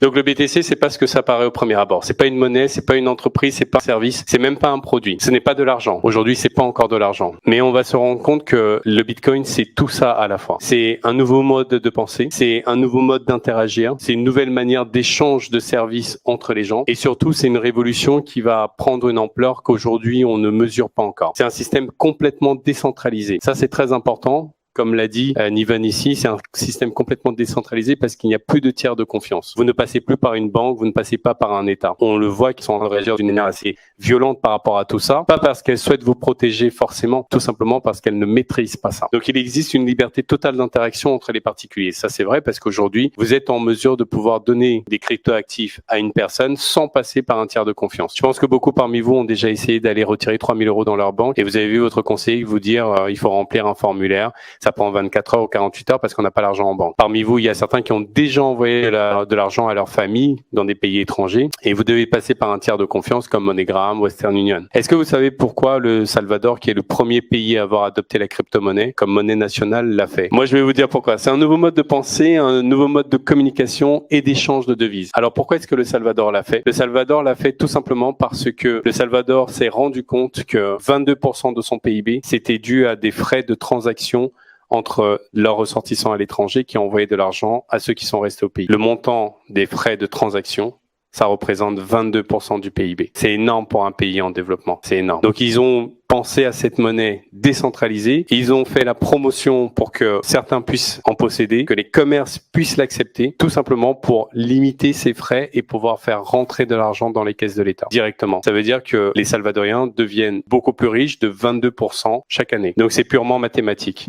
Donc le BTC, c'est pas ce que ça paraît au premier abord. C'est pas une monnaie, c'est pas une entreprise, c'est pas un service, c'est même pas un produit. Ce n'est pas de l'argent. Aujourd'hui, c'est pas encore de l'argent. Mais on va se rendre compte que le Bitcoin, c'est tout ça à la fois. C'est un nouveau mode de pensée, c'est un nouveau mode d'interagir, c'est une nouvelle manière d'échange de services entre les gens. Et surtout, c'est une révolution qui va prendre une ampleur qu'aujourd'hui, on ne mesure pas encore. C'est un système complètement décentralisé. Ça, c'est très important. Comme l'a dit Niven ici, c'est un système complètement décentralisé parce qu'il n'y a plus de tiers de confiance. Vous ne passez plus par une banque, vous ne passez pas par un État. On le voit qu'ils sont en train de réagir d'une manière assez violente par rapport à tout ça. Pas parce qu'elles souhaitent vous protéger forcément, tout simplement parce qu'elles ne maîtrisent pas ça. Donc il existe une liberté totale d'interaction entre les particuliers. Ça c'est vrai parce qu'aujourd'hui, vous êtes en mesure de pouvoir donner des cryptoactifs à une personne sans passer par un tiers de confiance. Je pense que beaucoup parmi vous ont déjà essayé d'aller retirer 3 000 € dans leur banque et vous avez vu votre conseiller vous dire il faut remplir un formulaire. Ça prend 24 heures ou 48 heures parce qu'on n'a pas l'argent en banque. Parmi vous, il y a certains qui ont déjà envoyé de l'argent à leur famille dans des pays étrangers et vous devez passer par un tiers de confiance comme MoneyGram, Western Union. Est-ce que vous savez pourquoi le Salvador, qui est le premier pays à avoir adopté la crypto-monnaie comme monnaie nationale, l'a fait? Moi, je vais vous dire pourquoi. C'est un nouveau mode de pensée, un nouveau mode de communication et d'échange de devises. Alors pourquoi est-ce que le Salvador l'a fait? Le Salvador l'a fait tout simplement parce que le Salvador s'est rendu compte que 22% de son PIB, c'était dû à des frais de transaction entre leurs ressortissants à l'étranger qui ont envoyé de l'argent à ceux qui sont restés au pays. Le montant des frais de transaction, ça représente 22% du PIB. C'est énorme pour un pays en développement. C'est énorme. Donc ils ont pensé à cette monnaie décentralisée. Ils ont fait la promotion pour que certains puissent en posséder, que les commerces puissent l'accepter, tout simplement pour limiter ces frais et pouvoir faire rentrer de l'argent dans les caisses de l'État directement. Ça veut dire que les Salvadoriens deviennent beaucoup plus riches de 22% chaque année. Donc c'est purement mathématique.